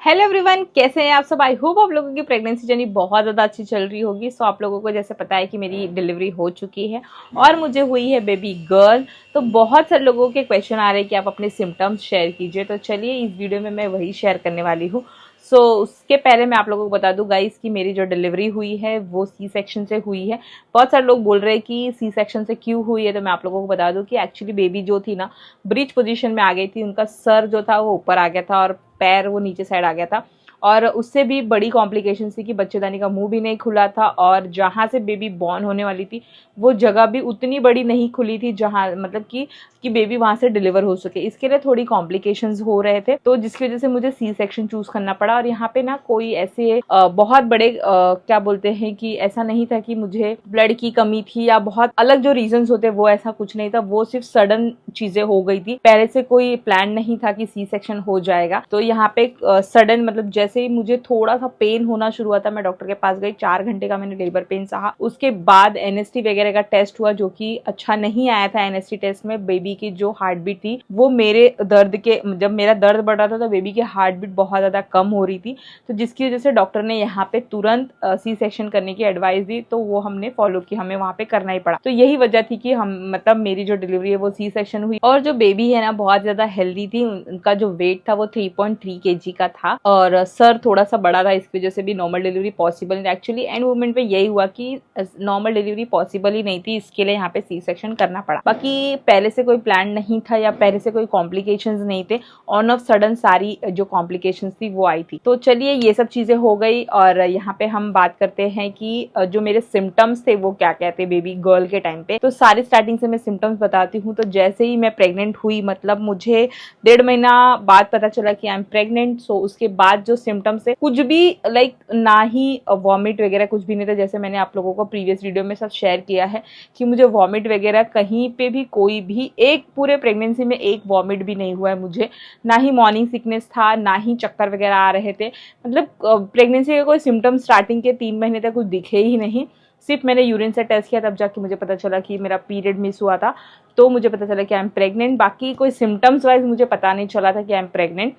Hello everyone, कैसे हैं आप सब। आई होप आप लोगों की प्रेगनेंसी जर्नी बहुत ज़्यादा अच्छी चल रही होगी। सो आप लोगों को जैसे पता है कि मेरी डिलीवरी हो चुकी है और मुझे हुई है बेबी गर्ल। तो बहुत सारे लोगों के क्वेश्चन आ रहे हैं कि आप अपने सिम्टम्स शेयर कीजिए। तो चलिए इस वीडियो में मैं वही शेयर करने वाली हूँ। सो उसके पहले मैं आप लोगों को बता दूं गाइस कि मेरी जो डिलीवरी हुई है वो सी सेक्शन से हुई है। बहुत सारे लोग बोल रहे हैं कि सी सेक्शन से क्यों हुई है, तो मैं आप लोगों को बता दूं कि एक्चुअली बेबी जो थी ना, ब्रीच पोजीशन में आ गई थी। उनका सर जो था वो ऊपर आ गया था और पैर वो नीचे साइड आ गया था। और उससे भी बड़ी कॉम्प्लिकेशन थी कि बच्चेदानी का मुंह भी नहीं खुला था और जहाँ से बेबी बॉर्न होने वाली थी वो जगह भी उतनी बड़ी नहीं खुली थी जहाँ मतलब कि बेबी वहाँ से डिलीवर हो सके। इसके लिए थोड़ी कॉम्प्लिकेशंस हो रहे थे, तो जिसकी वजह से मुझे सी सेक्शन चूज करना पड़ा। और यहाँ पे ना कोई ऐसे बहुत बड़े क्या बोलते हैं कि ऐसा नहीं था कि मुझे ब्लड की कमी थी या बहुत अलग जो रीजंस होते, वो ऐसा कुछ नहीं था। वो सिर्फ सडन चीजें हो गई थी, पहले से कोई प्लान नहीं था कि सी सेक्शन हो जाएगा। तो यहाँ पे सडन मतलब जैसे ही मुझे थोड़ा सा पेन होना शुरू हुआ था, मैं डॉक्टर के पास गई। 4 घंटे का मैंने लेबर पेन सहा। उसके बाद एनएसटी वगैरह का टेस्ट हुआ, जो कि अच्छा नहीं आया था। एनएसटी टेस्ट में बेबी की जो हार्ट बीट थी वो मेरे दर्द के, जब मेरा दर्द बढ़ रहा था तो बेबी की हार्ट बीट बहुत ज्यादा कम हो रही थी। तो जिसकी वजह से डॉक्टर ने यहाँ पे तुरंत सी सेक्शन करने की एडवाइस दी, तो वो हमने फॉलो की, हमें वहाँ पे करना ही पड़ा। तो यही वजह थी कि हम मतलब मेरी जो डिलीवरी है वो सी सेक्शन हुई। और जो बेबी है ना बहुत ज्यादा हेल्दी थी। उनका जो वेट था वो 3.3 kg का था और सर थोड़ा सा बड़ा था, इसकी वजह से भी नॉर्मल डिलीवरी पॉसिबल नहीं। एक्चुअली एंड मोमेंट पे यही हुआ कि नॉर्मल डिलीवरी पॉसिबल ही नहीं थी, इसके लिए यहाँ पे सी सेक्शन करना पड़ा। बाकी पहले से कोई प्लान नहीं था या पहले से कोई कॉम्प्लिकेशंस नहीं थे, ऑन ऑफ सडन सारी जो कॉम्प्लिकेशंस थी वो आई थी। तो चलिए ये सब चीजें हो गई और यहाँ पे हम बात करते हैं कि जो मेरे सिम्टम्स थे वो क्या क्या थे बेबी गर्ल के टाइम पे। तो सारी स्टार्टिंग से मैं सिम्टम्स बताती हूँ। तो जैसे ही मैं प्रेग्नेंट हुई, मतलब मुझे 1.5 महीना बाद पता चला कि आई एम प्रेग्नेंट। सो उसके बाद जो सिम्टम्स है कुछ भी लाइक ना ही वॉमिट वगैरह कुछ भी नहीं था। जैसे मैंने आप लोगों को प्रीवियस वीडियो में सब शेयर किया है कि मुझे वॉमिट वगैरह कहीं पे भी कोई भी एक पूरे प्रेगनेंसी में एक वॉमिट भी नहीं हुआ है मुझे। ना ही मॉर्निंग सिकनेस था, ना ही चक्कर वगैरह आ रहे थे। मतलब प्रेगनेंसी के कोई सिम्टम स्टार्टिंग के 3 महीने तक कुछ दिखे ही नहीं। सिर्फ मैंने यूरिन से टेस्ट किया, तब जाके मुझे पता चला कि मेरा पीरियड मिस हुआ था, तो मुझे पता चला कि आई एम प्रेग्नेंट। बाकी कोई सिम्टम्स वाइज मुझे पता नहीं चला था कि आई एम प्रेग्नेंट।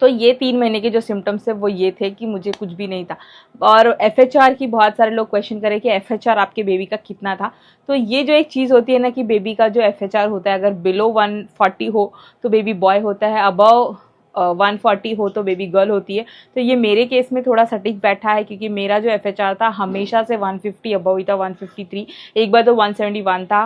तो ये 3 महीने के जो सिम्टम्स है वो ये थे कि मुझे कुछ भी नहीं था। और एफएचआर की बहुत सारे लोग क्वेश्चन करें कि एफएचआर आपके बेबी का कितना था। तो ये जो एक चीज़ होती है ना कि बेबी का जो एफएचआर होता है, अगर बिलो 140 हो तो बेबी बॉय होता है, अबव 140 हो तो बेबी गर्ल होती है। तो ये मेरे केस में थोड़ा सटीक बैठा है, क्योंकि मेरा जो एफएचआर था हमेशा से 150 अबव ही था, 153। एक बार तो 171 था।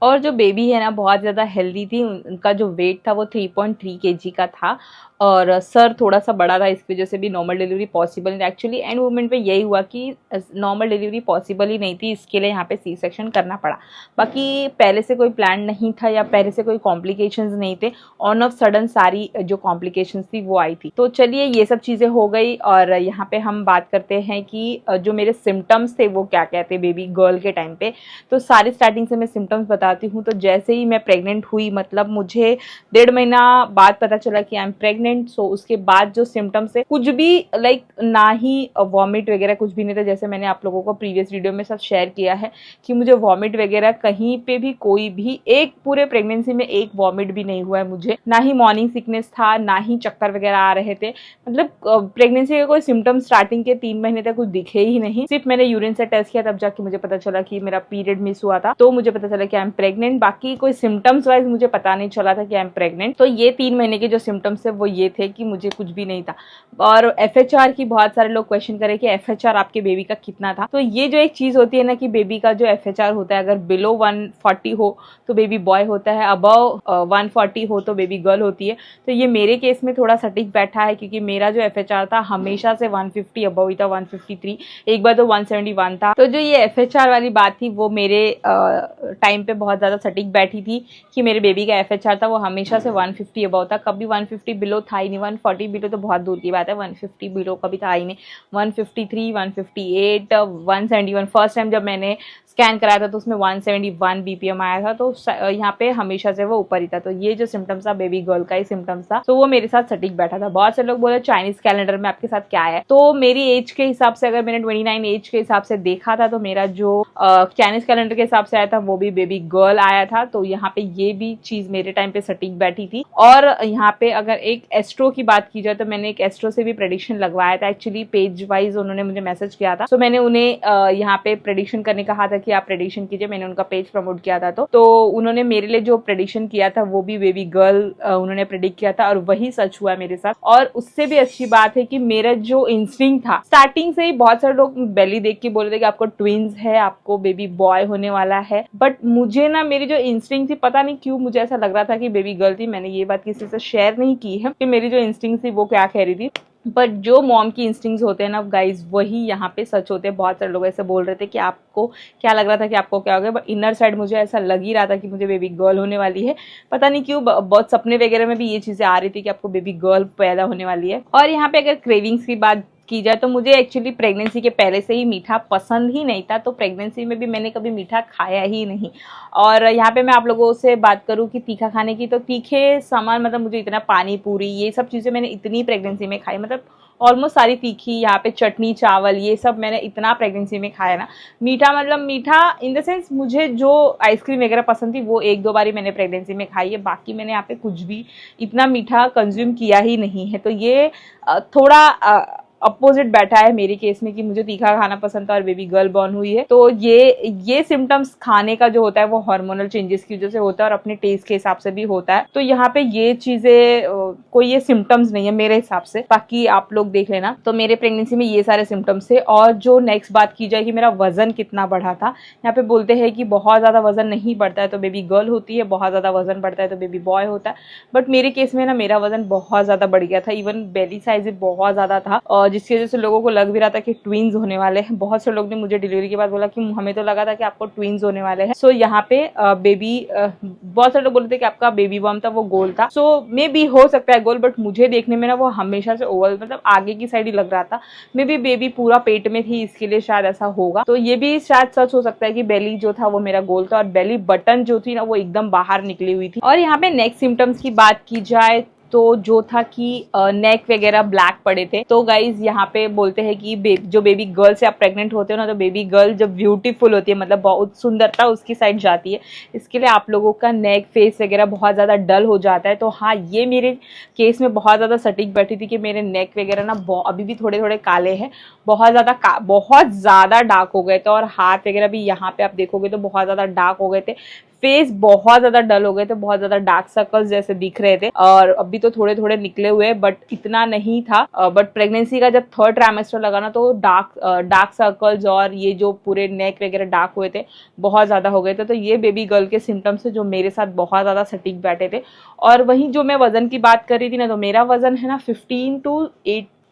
और जो बेबी है ना बहुत ज़्यादा हेल्दी थी। उनका जो वेट था वो 3.3 kg का था और सर थोड़ा सा बड़ा था, इसकी वजह से भी नॉर्मल डिलीवरी पॉसिबल नहीं। एक्चुअली एंड मोमेंट पे यही हुआ कि नॉर्मल डिलीवरी पॉसिबल ही नहीं थी, इसके लिए यहाँ पे सी सेक्शन करना पड़ा। बाकी पहले से कोई प्लान नहीं था या पहले से कोई कॉम्प्लिकेशंस नहीं थे, ऑन ऑफ सडन सारी जो कॉम्प्लिकेशंस थी वो आई थी। तो चलिए ये सब चीज़ें हो गई और यहाँ पे हम बात करते हैं कि जो मेरे सिम्टम्स थे वो क्या क्या थे बेबी गर्ल के टाइम पे। तो सारी स्टार्टिंग से मैं सिम्टम्स बताती हूँ। तो जैसे ही मैं प्रेग्नेंट हुई, मतलब मुझे 1.5 महीना बाद पता चला कि आई एम प्रेग्नेंट। सो उसके बाद जो सिम्टम्स है कुछ भी लाइक ना ही वॉमिट वगैरह कुछ भी नहीं था। जैसे मैंने आप लोगों को प्रीवियस वीडियो में सब शेयर किया है कि मुझे वॉमिट वगैरह कहीं पे भी कोई भी एक पूरे प्रेगनेंसी में एक वॉमिट भी नहीं हुआ है मुझे। ना ही मॉर्निंग सिकनेस था, ना ही चक्कर वगैरह आ रहे थे। मतलब प्रेगनेंसी के कोई सिम्टम स्टार्टिंग के 3 महीने तक कुछ दिखे ही नहीं। सिर्फ मैंने यूरिन से टेस्ट किया, तब जाके मुझे पता चला कि मेरा पीरियड मिस हुआ था, तो मुझे पता चला कि आई एम प्रेग्नेंट। बाकी कोई सिम्टम्स वाइज मुझे पता नहीं चला था कि आई एम प्रेग्नेंट। तो ये 3 महीने के जो सिम्टम्स है वो ये थे कि मुझे कुछ भी नहीं था। और एफएचआर की बहुत सारे लोग क्वेश्चन करें कि एफएचआर आपके बेबी का कितना था। तो ये जो एक चीज होती है ना कि बेबी का जो एफएचआर होता है, अगर बिलो 140 हो तो बेबी बॉय होता है, अबव 140 हो तो बेबी गर्ल होती है। तो ये मेरे केस में थोड़ा सटीक बैठा है, क्योंकि मेरा जो एफएचआर था हमेशा से 150 अबव ही था, 153। एक बार तो 171 था। तो जो ये एफएचआर वाली बात थी वो मेरे टाइम पे बहुत ज्यादा सटीक बैठी थी कि मेरे बेबी का एफएचआर था वो हमेशा से 150 अबव था, कभी 150 बिलो था ही नहीं। 140 बिलो तो बहुत दूर की बात है, 150 बिलो कभी था ही नहीं। 153, 158, 171 फर्स्ट टाइम जब मैंने स्कैन कराया था तो उसमें 171 बीपीएम आया था। तो यहाँ पे हमेशा से वो ऊपर ही था। तो ये जो सिम्टम्स था बेबी गर्ल का ही सिम्टम्स था, तो वो मेरे साथ सटीक बैठा था। बहुत से लोग बोले चाइनीज कैलेंडर में आपके साथ क्या है। तो मेरी एज के हिसाब से, अगर मैंने 29 एज के हिसाब से देखा था, तो मेरा जो चाइनीज कैलेंडर के हिसाब से आया था वो भी बेबी गर्ल आया था। तो यहाँ पे ये भी चीज मेरे टाइम पे सटीक बैठी थी। और यहाँ पे अगर एक एस्ट्रो की बात की जाए तो मैंने एक एस्ट्रो से भी प्रेडिक्शन लगवाया था। एक्चुअली पेज वाइज उन्होंने मुझे मैसेज किया था, तो मैंने उन्हें यहाँ पे प्रेडिक्शन करने कहा था कि आप प्रेडिक्शन कीजिए। मैंने उनका पेज प्रमोट किया था, तो उन्होंने मेरे लिए जो प्रेडिक्शन किया था वो भी बेबी गर्ल उन्होंने प्रेडिक्ट किया था और वही सच हुआ मेरे साथ। और उससे भी अच्छी बात है कि मेरा जो इंस्टिंक्ट था स्टार्टिंग से ही, बहुत सारे लोग बेली देख के बोल रहे थे कि आपको ट्विंस है, आपको बेबी बॉय होने वाला है, बट मुझे ना मेरी जो इंस्टिंक्ट थी, पता नहीं क्यों मुझे ऐसा लग रहा था कि बेबी गर्ल थी। मैंने ये बात किसी से शेयर नहीं की है कि मेरी जो इंस्टिंक्ट थी वो क्या कह रही थी, बट जो मॉम की इंस्टिंक्ट्स होते हैं ना गाइज, वही यहाँ पे सच होते हैं। बहुत सारे लोग ऐसे बोल रहे थे कि आपको क्या लग रहा था कि आपको क्या हो गया, बट इनर साइड मुझे ऐसा लग ही रहा था कि मुझे बेबी गर्ल होने वाली है। पता नहीं क्यों, बहुत सपने वगैरह में भी ये चीजें आ रही थी कि आपको बेबी गर्ल पैदा होने वाली है। और यहाँ पे अगर क्रेविंग्स की बात की जाए तो मुझे एक्चुअली प्रेगनेंसी के पहले से ही मीठा पसंद ही नहीं था, तो प्रेगनेंसी में भी मैंने कभी मीठा खाया ही नहीं। और यहाँ पे मैं आप लोगों से बात करूँ कि तीखा खाने की, तो तीखे सामान मतलब मुझे इतना, पानी पूरी ये सब चीज़ें मैंने इतनी प्रेगनेंसी में खाई, मतलब ऑलमोस्ट सारी तीखी, यहाँ पे चटनी चावल ये सब मैंने इतना प्रेगनेंसी में खाया ना। मीठा मतलब मीठा इन द सेंस, मुझे जो आइसक्रीम वगैरह पसंद थी वो एक दो बारी मैंने प्रेगनेंसी में खाई है, बाकी मैंने यहाँ पे कुछ भी इतना मीठा कंज्यूम किया ही नहीं है। तो ये थोड़ा अपोजिट बैठा है मेरे केस में कि मुझे तीखा खाना पसंद था और बेबी गर्ल बॉर्न हुई है। तो ये सिम्टम्स खाने का जो होता है वो हार्मोनल चेंजेस की वजह से होता है और अपने टेस्ट के हिसाब से भी होता है। तो यहाँ पे ये चीजें कोई ये सिम्टम्स नहीं है मेरे हिसाब से, बाकी आप लोग देख लेना। तो मेरे प्रेगनेंसी में ये सारे सिम्टम्स थे। और जो नेक्स्ट बात की जाए कि मेरा वजन कितना बढ़ा था, यहाँ पे बोलते हैं कि बहुत ज्यादा वजन नहीं बढ़ता है तो बेबी गर्ल होती है, बहुत ज्यादा वजन बढ़ता है तो बेबी बॉय होता है। बट मेरे केस में ना मेरा वजन बहुत ज्यादा बढ़ गया था, इवन बेली साइज भी बहुत ज्यादा था, और जिसकी वजह से लोगों को लग भी रहा था कि ट्विंस होने वाले हैं। बहुत से लोग ने मुझे डिलीवरी के बाद बोला कि हमें तो लगा था कि आपको ट्विंस होने वाले हैं। सो यहाँ पे बहुत सारे लोग बोलते थे कि आपका बेबी बम था वो गोल था। सो मे बी हो सकता है गोल, बट मुझे देखने में ना वो हमेशा से ओवल, मतलब आगे की साइड ही लग रहा था। मे बी बेबी पूरा पेट में थी, इसके लिए शायद ऐसा होगा। तो ये भी शायद सच हो सकता है कि बेली जो था वो मेरा गोल था और बेली बटन जो थी ना वो एकदम बाहर निकली हुई थी। और यहाँ पे नेक्स्ट सिम्टम्स की बात की जाए तो जो था कि नेक वगैरह ब्लैक पड़े थे। तो गाइज यहाँ पे बोलते हैं कि जो बेबी गर्ल से आप प्रेग्नेंट होते हो ना, तो बेबी गर्ल जब ब्यूटीफुल होती है, मतलब बहुत सुंदरता उसकी साइड जाती है, इसके लिए आप लोगों का नेक फेस वगैरह बहुत ज़्यादा डल हो जाता है। तो हाँ, ये मेरे केस में बहुत ज़्यादा सटीक बैठी थी कि मेरे नेक वगैरह ना अभी भी थोड़े थोड़े काले हैं, बहुत ज़्यादा डार्क हो गए थे। और हाथ वगैरह भी यहाँ पे आप देखोगे तो बहुत ज़्यादा डार्क हो गए थे, फेस बहुत ज्यादा डल हो गए थे, बहुत ज्यादा डार्क सर्कल्स जैसे दिख रहे थे। और अभी तो थोड़े थोड़े निकले हुए, बट इतना नहीं था। बट प्रेगनेंसी का जब थर्ड ट्राइमेस्टर लगा ना, तो डार्क सर्कल्स और ये जो पूरे नेक वगैरह डार्क हुए थे बहुत ज्यादा हो गए थे। तो ये बेबी गर्ल के सिम्टम्स है जो मेरे साथ बहुत ज्यादा सटीक बैठे थे। और वहीं जो मैं वजन की बात कर रही थी ना, तो मेरा वजन है ना 15 to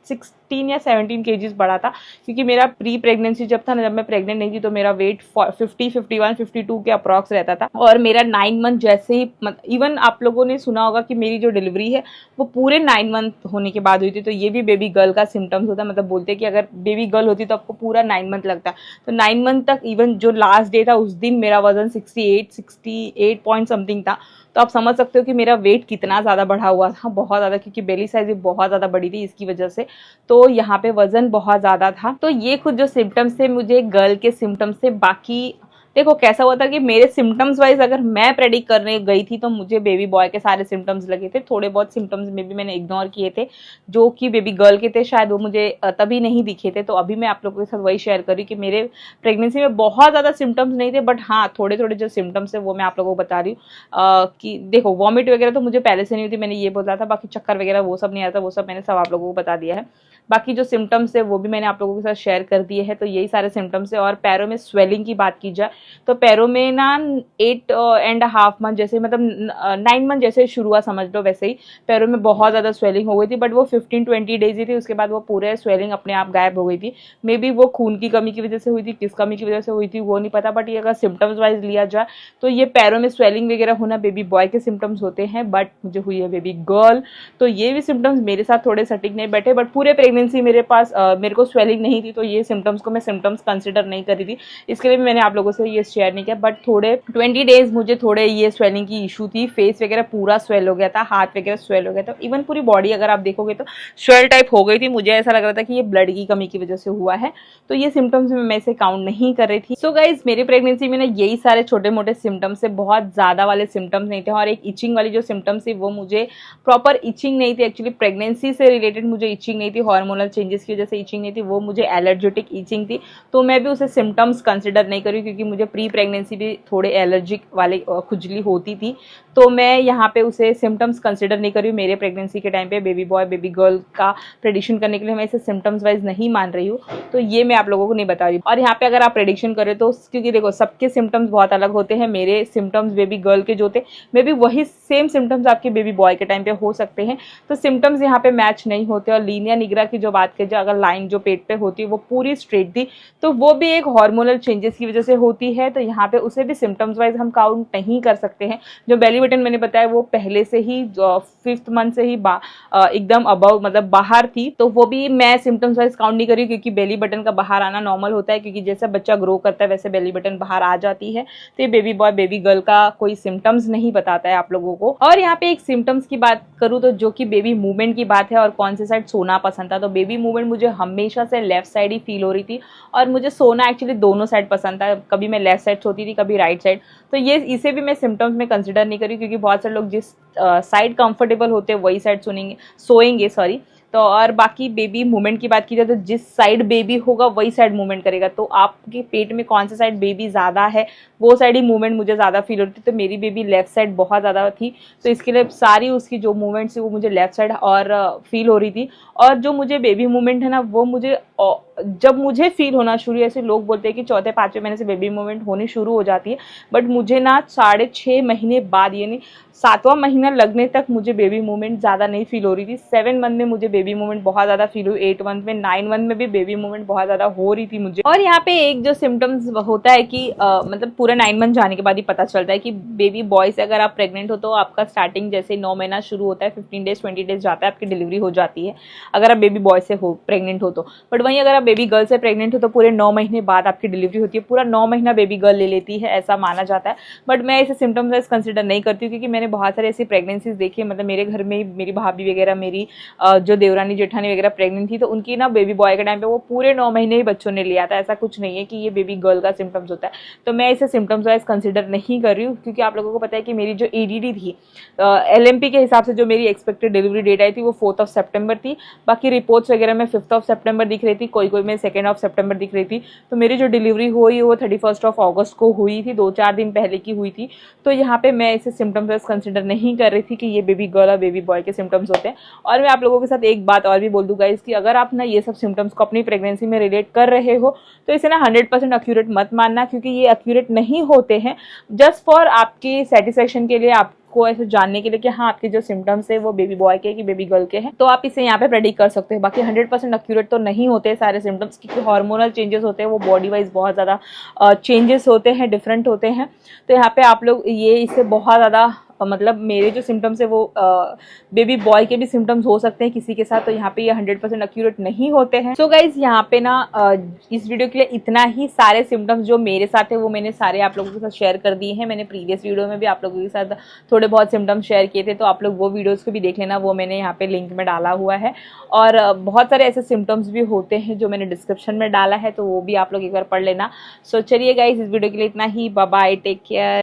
16 या 17 केजीज बढ़ा था, क्योंकि मेरा प्री प्रेगनेंसी जब था ना, जब मैं प्रेग्नेंट नहीं थी, तो मेरा वेट 50, 51, 52 के अप्रॉक्स रहता था। और मेरा 9 मंथ जैसे ही, इवन आप लोगों ने सुना होगा कि मेरी जो डिलीवरी है वो पूरे 9 मंथ होने के बाद हुई थी। तो ये भी बेबी गर्ल का सिम्टम्स होता है, मतलब बोलते हैं कि अगर बेबी गर्ल होती तो आपको पूरा 9 मंथ लगता है। तो 9 मंथ तक, इवन जो लास्ट डे था उस दिन मेरा वजन 68 पॉइंट समथिंग था। तो आप समझ सकते हो कि मेरा वेट कितना ज़्यादा बढ़ा हुआ था, बहुत ज़्यादा, क्योंकि बेली साइज भी बहुत ज़्यादा बड़ी थी इसकी वजह से। तो यहाँ पे वजन बहुत ज़्यादा था। तो ये कुछ जो सिम्टम्स थे मुझे गर्ल के सिम्टम्स थे। बाकी देखो कैसा हुआ था कि मेरे सिम्टम्स वाइज अगर मैं प्रेडिक्ट करने गई थी तो मुझे बेबी बॉय के सारे सिम्टम्स लगे थे। थोड़े बहुत सिम्टम्स में भी मैंने इग्नोर किए थे जो कि बेबी गर्ल के थे, शायद वो मुझे तभी नहीं दिखे थे। तो अभी मैं आप लोगों के साथ वही शेयर करी कि मेरे प्रेगनेंसी में बहुत ज़्यादा सिम्टम्स नहीं थे, बट हाँ थोड़े थोड़े जो सिम्टम्स है वो मैं आप लोगों को बता रही हूँ। कि देखो वॉमिट वगैरह तो मुझे पहले से नहीं हुई थी, मैंने ये बोला था। बाकी चक्कर वगैरह वो सब नहीं आता, वो सब मैंने सब आप लोगों को बता दिया है। बाकी जो सिम्टम्स है वो भी मैंने आप लोगों के साथ शेयर कर दिए हैं। तो यही सारे सिम्टम्स है। और पैरों में स्वेलिंग की बात की जाए तो पैरों में ना 8.5 मंथ जैसे, मतलब 9 मंथ जैसे शुरू हुआ समझ लो, वैसे ही पैरों में बहुत ज़्यादा स्वेलिंग हो गई थी। बट वो 15-20 डेज ही थी, उसके बाद वो पूरे स्वेलिंग अपने आप गायब हो गई थी। मे बी वो खून की कमी की वजह से हुई थी, किस कमी की वजह से हुई थी वो नहीं पता। बट ये अगर सिम्टम्स वाइज लिया जाए तो ये पैरों में स्वेलिंग वगैरह होना बेबी बॉय के सिम्टम्स होते हैं, बट मुझे हुई है बेबी गर्ल। तो ये भी सिम्टम्स मेरे साथ थोड़े सटीक नहीं बैठे, बट पूरे प्रेगनेंसी मेरे पास मेरे को स्वेलिंग नहीं थी, तो ये सिम्टम्स को मैं सिम्टम्स कंसिडर नहीं करी थी, इसके लिए भी मैंने आप लोगों से ये शेयर नहीं किया। बट थोड़े 20 डेज मुझे थोड़े ये स्वेलिंग की इशू थी, फेस वगैरह पूरा स्वेल हो गया था, हाथ वगैरह स्वेल हो गया था, इवन पूरी बॉडी अगर आप देखोगे तो स्वेल टाइप हो गई थी। मुझे ऐसा लग रहा था कि ये ब्लड की कमी की वजह से हुआ है, तो ये सिम्टम्स में मैं इसे काउंट नहीं कर रही थी। सो गाइज मेरी प्रेगनेंसी में ना यही सारे छोटे मोटे सिम्टम्स से, बहुत ज्यादा वाले सिम्टम्स नहीं थे। और एक इचिंग वाली जो सिम्टम्स थी वो मुझे प्रॉपर इचिंग नहीं थी, एक्चुअली प्रेगनेंसी से रिलेटेड मुझे इचिंग नहीं थी, हार्मोनल चेंजेस की वजह से इचिंग नहीं थी, वो मुझे एलर्जेटिक इचिंग थी, तो मैं भी उसे सिम्टम्स कंसिडर नहीं करी, क्योंकि मुझे प्री प्रेगनेंसी भी थोड़े एलर्जिक वाले खुजली होती थी, तो मैं यहाँ पे उसे सिम्टम्स कंसिडर नहीं करी। मेरे प्रेगनेंसी के टाइम पे बेबी बॉय बेबी गर्ल का प्रेडिक्शन करने के लिए मैं इसे सिम्टम्स वाइज नहीं मान रही हूँ, तो ये मैं आप लोगों को नहीं बता रही। और यहाँ पे अगर आप प्रेडिक्शन करें तो, क्योंकि देखो सबके सिम्टम्स बहुत अलग होते हैं, मेरे सिम्टम्स बेबी गर्ल के जो थे मे बी वही सेम सिम्टम्स आपके बेबी बॉय के टाइम पे हो सकते हैं, तो सिम्टम्स यहाँ पे मैच नहीं होते। और लीनिया निग्रा की जो बात करें, अगर लाइन जो पेट पे होती है वो पूरी स्ट्रेट थी, तो वो भी एक हार्मोनल चेंजेस की वजह से होती है, तो यहाँ पे उसे भी सिम्टम्स वाइज हम काउंट नहीं कर सकते हैं। जो बेली बटन मैंने बताया वो पहले से ही 5th मंथ से ही एकदम अबव मतलब बाहर थी, तो वो भी मैं सिम्टम्स वाइज काउंट नहीं करी, क्योंकि बेली बटन का बाहर आना नॉर्मल होता है, क्योंकि जैसे बच्चा ग्रो करता है वैसे बेली बटन बाहर आ जाती है, तो ये बेबी बॉय बेबी गर्ल का कोई सिम्टम्स नहीं बताता है आप लोगों को। और यहाँ पे एक सिम्टम्स की बात करूँ तो जो कि बेबी मूवमेंट की बात है और कौन से साइड सोना पसंद था, तो बेबी मूवमेंट मुझे हमेशा से लेफ्ट साइड ही फील हो रही थी, और मुझे सोना एक्चुअली दोनों साइड पसंद था, कभी मैं लेफ्ट साइड सोती थी कभी राइट साइड, तो ये इसे भी मैं सिम्टम्स में कंसिडर नहीं करी, क्योंकि बहुत सारे लोग जिस साइड कंफर्टेबल होते हैं वही साइड सोएंगे सॉरी। तो और बाकी बेबी मूवमेंट की बात की जाए तो जिस साइड बेबी होगा वही साइड मूवमेंट करेगा, तो आपके पेट में कौन सा साइड बेबी ज़्यादा है वो साइड ही मूवमेंट मुझे ज़्यादा फील होती थी, तो मेरी बेबी लेफ्ट साइड बहुत ज़्यादा थी, तो इसके लिए सारी उसकी जो मूवमेंट्स थी वो मुझे लेफ्ट साइड और फील हो रही थी। और जो मुझे बेबी मूवमेंट है ना, वो मुझे जब मुझे फील होना शुरू, ऐसे लोग बोलते हैं कि 4-5वें महीने से बेबी मूवमेंट होनी शुरू हो जाती है, बट मुझे ना 6.5 महीने बाद, यानी 7वां महीना लगने तक मुझे बेबी मूवमेंट ज़्यादा नहीं फील हो रही थी। 7 मंथ में मुझे बेबी मूवमेंट बहुत ज़्यादा फील हुई, 8 मंथ में, 9 मंथ में भी बेबी मूवमेंट बहुत ज़्यादा हो रही थी मुझे। और यहाँ पे एक जो सिम्टम्स होता है कि मतलब पूरा 9 मंथ जाने के बाद ही पता चलता है कि बेबी बॉय से अगर आप प्रेग्नेंट हो तो आपका स्टार्टिंग जैसे 9 महीना शुरू होता है, 15 डेज 20 डेज जाता है, आपकी डिलीवरी हो जाती है अगर आप बेबी बॉय से हो प्रेग्नेंट हो तो। बट वहीं अगर आप बेबी गर्ल से प्रेग्नेंट हो तो पूरे 9 महीने बाद आपकी डिलीवरी होती है, पूरा 9 महीना बेबी गर्ल ले लेती है, ऐसा माना जाता है। बट मैं इसे सिम्टम्स वाइज कंसिडर नहीं करती हूँ, क्योंकि मैंने बहुत सारे ऐसी प्रेगनेंसीज देखी है, मतलब मेरे घर में मेरी भाभी वगैरह, मेरी जो देवरानी जेठानी वगैरह प्रेग्नेंट थी, तो उनकी ना बेबी बॉय के टाइम पे वो पूरे 9 महीने ही बच्चों ने लिया था। ऐसा कुछ नहीं है कि ये बेबी गर्ल का सिम्टम्स होता है, तो मैं इसे सिम्टम्स वाइज कंसिडर नहीं कर रही हूँ, क्योंकि आप लोगों को पता है कि मेरी जो EDD थी, LMP के हिसाब से जो मेरी एक्सपेक्टेड डिलीवरी डेट आई थी वो 4 सितंबर थी, बाकी रिपोर्ट्स वगैरह में 5 सितंबर दिख रही थी, कोई में 2 सितंबर दिख रही थी, तो मेरी जो डिलीवरी हुई वो 31 अगस्त को हुई थी, 2-4 दिन पहले की हुई थी। तो यहाँ पे मैं इसे सिम्टम्स वाइज कंसिडर नहीं कर रही थी कि ये बेबी गर्ल और बेबी बॉय के सिम्टम्स होते हैं। और मैं आप लोगों के साथ एक बात और भी बोल दूंगा, इसकी अगर आप ना ये सब सिम्टम्स को अपनी प्रेगनेंसी में रिलेट कर रहे हो तो इसे ना 100% एक्यूरेट मत मानना, क्योंकि ये एक्यूरेट नहीं होते हैं, जस्ट फॉर आपकी सेटिस्फेक्शन के लिए, आपको ऐसे जानने के लिए कि हाँ आपके जो सिम्टम्स है वो बेबी बॉय के कि बेबी गर्ल के हैं, तो आप इसे यहाँ पे प्रेडिक्ट कर सकते हो। बाकी 100% एक्यूरेट तो नहीं होते सारे सिम्टम्स, क्योंकि हार्मोनल चेंजेस होते हैं, वो बॉडी वाइज बहुत ज़्यादा चेंजेस होते हैं, डिफरेंट होते हैं। तो यहाँ पे आप लोग ये इसे बहुत ज़्यादा मतलब मेरे जो सिम्टम्स है वो बेबी बॉय के भी सिम्टम्स हो सकते हैं किसी के साथ, तो यहाँ पे ये 100% एक्यूरेट नहीं होते हैं। सो गाइज यहाँ पे ना इस वीडियो के लिए इतना ही। सारे सिम्टम्स जो मेरे साथ है वो मैंने सारे आप लोगों के साथ शेयर कर दिए हैं। मैंने प्रीवियस वीडियो में भी आप लोगों के साथ थोड़े बहुत सिम्टम्स शेयर किए थे, तो आप लोग वो वीडियोज़ को भी देख लेना, वो मैंने यहाँ पे लिंक में डाला हुआ है। और बहुत सारे ऐसे सिम्टम्स भी होते हैं जो मैंने डिस्क्रिप्शन में डाला है, तो वो भी आप लोग एक बार पढ़ लेना। सो चलिए गाइज इस वीडियो के लिए इतना ही, बाय बाय, टेक केयर।